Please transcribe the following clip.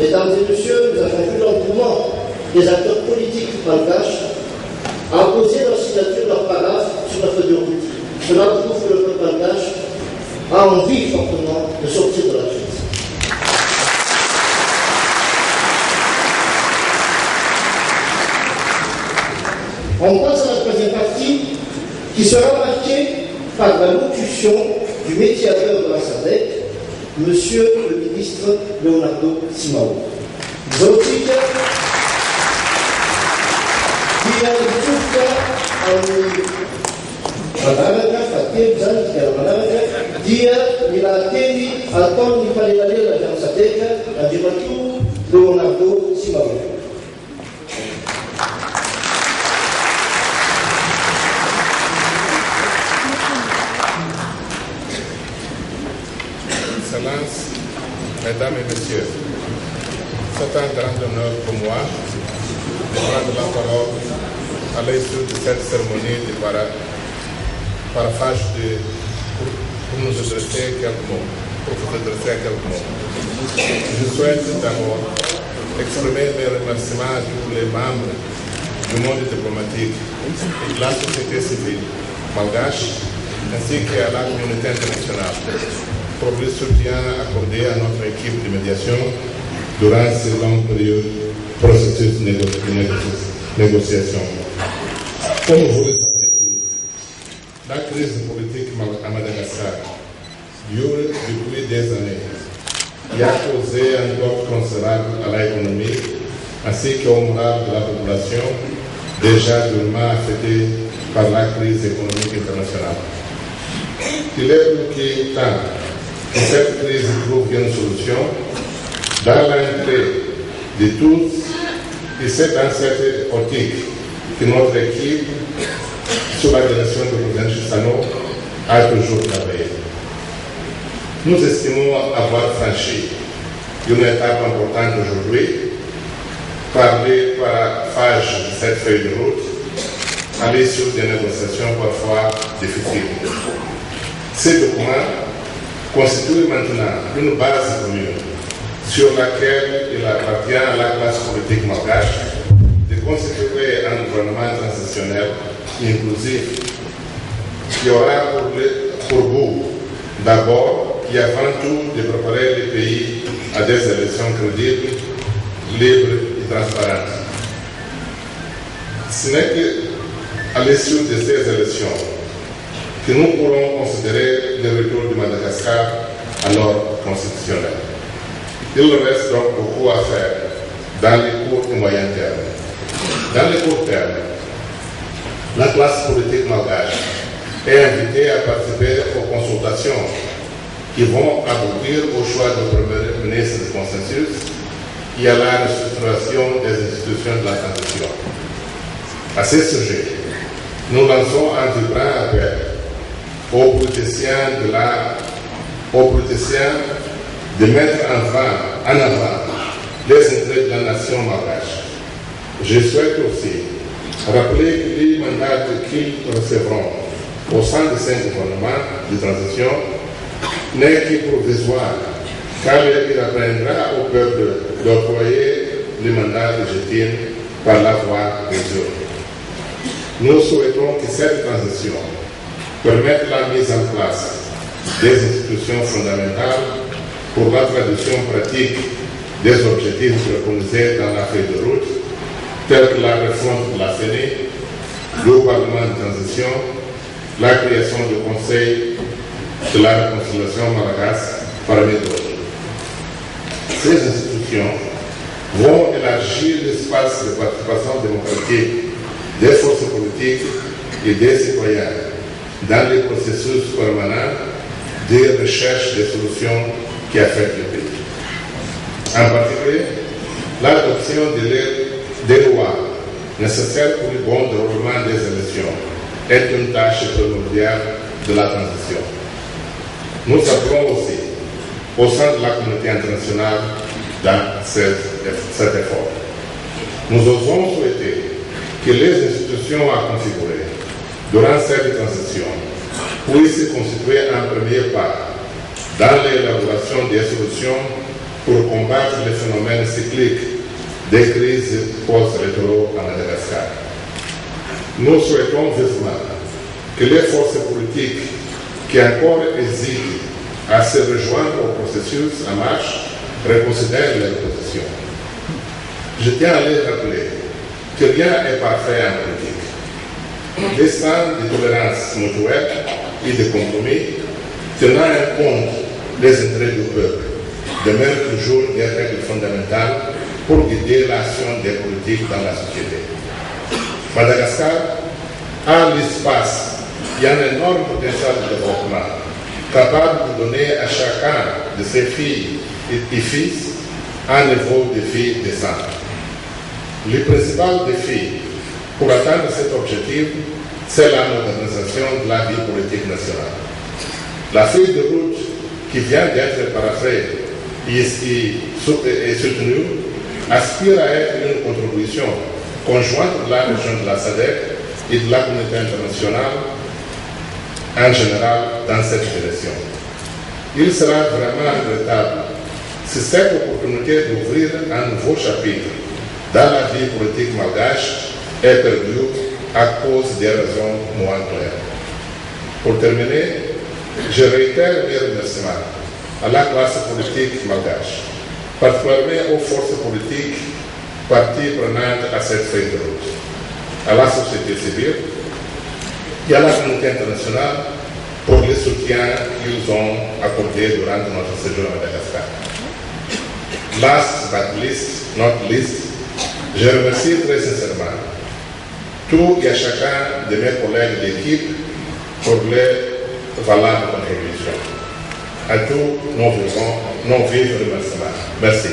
Mesdames et messieurs, nous avons vu l'engouement des acteurs politiques malgaches à poser leur signature, leur paraphe sur la feuille de route. Cela prouve que le peuple malgache a envie fortement de sortir de la crise. On passe à la troisième partie qui sera marquée par la locution du médiateur de la SADC, Monsieur le ministre Leonardo Simão. Zotica, dia juga madaraka fatem zany dia madaraka dia milateny ataony falelalena ny SADC andriamatoa Leonardo Simão. Excellences, Mesdames et Messieurs, c'est un grand honneur pour moi de prendre la parole à l'issue de cette cérémonie de parafage pour nous adresser quelques mots, Je souhaite d'abord exprimer mes remerciements à tous les membres du monde diplomatique et de la société civile malgache ainsi qu'à la communauté internationale pour le soutien accordé à notre équipe de médiation durant cette longue période processus de négociation. Comme vous le savez tous, la crise politique à Madagascar dure depuis des années et a causé un doute considérable à l'économie ainsi qu'au moral de la population déjà durement affectée par la crise économique internationale. Il est plus que temps que cette crise trouve une solution dans l'intérêt de tous et c'est dans cette optique que notre équipe, sous la direction du président Chissano, a toujours travaillé. Nous estimons avoir franchi une étape importante aujourd'hui par les paraphage de cette feuille de route à l'issue des négociations parfois difficiles. Ces documents constitue maintenant une base commune sur laquelle il appartient à la classe politique malgache de constituer un gouvernement transitionnel inclusif qui aura pour but d'abord et avant tout de préparer le pays à des élections crédibles, libres et transparentes. Ce n'est qu'à l'issue de ces élections que nous pourrons considérer le retour du Madagascar à l'ordre constitutionnel. Il reste donc beaucoup à faire dans les court et moyen terme. Dans les court terme, la classe politique malgache est invitée à participer aux consultations qui vont aboutir au choix du Premier ministre de consensus et à la restructuration des institutions de la transition. À ce sujet, nous lançons un vibrant appel aux politiciens de mettre en avant les intérêts de la nation malgache. Je souhaite aussi rappeler que les mandats qu'ils recevront au sein de ce gouvernement de transition n'est que provisoire, car il apprendra au peuple d'employer les mandats légitimes par la voie des urnes. Nous souhaitons que cette transition permettre la mise en place des institutions fondamentales pour la traduction pratique des objectifs préconisés dans la feuille de route, tels que la réforme de la CENI, le Parlement de transition, la création du Conseil de la réconciliation malagasy, parmi d'autres. Ces institutions vont élargir l'espace de participation démocratique des forces politiques et des citoyens dans les processus permanents de recherche des solutions qui affectent le pays. En particulier, l'adoption des lois nécessaires pour le bon déroulement des élections est une tâche primordiale de la transition. Nous appelons aussi au sein de la communauté internationale dans cet effort. Nous osons souhaiter que les institutions à configurer durant cette transition puissent constituer un premier pas dans l'élaboration des solutions pour combattre les phénomènes cycliques des crises post-électoraux à Madagascar. Nous souhaitons vivement que les forces politiques qui encore hésitent à se rejoindre au processus en marche reconsidèrent leur position. Je tiens à les rappeler que rien n'est parfait en politique. Des stands de tolérance mutuelle et de compromis tenant compte des intérêts du peuple demeurent toujours des règles fondamentales pour guider l'action des politiques dans la société. Madagascar a l'espace et un énorme potentiel de développement, capable de donner à chacun de ses filles et fils un niveau de vie décent. Le principal défi pour atteindre cet objectif, c'est la modernisation de la vie politique nationale. La feuille de route qui vient d'être paraphrasée et soutenue aspire à être une contribution conjointe de la région de la SADC et de la communauté internationale en général dans cette direction. Il sera vraiment regrettable si cette opportunité d'ouvrir un nouveau chapitre dans la vie politique malgache est perdue à cause des raisons moins claires. Pour terminer, je réitère mes remerciements à la classe politique malgache, particulièrement aux forces politiques parties prenantes à cette feuille de route, à la société civile et à la communauté internationale pour le soutien qu'ils ont accordé durant notre séjour à Madagascar. Last but not least, je remercie très sincèrement tout et à chacun de mes collègues d'équipe pour les valables contributions. À tous nos vifs remerciements. Merci.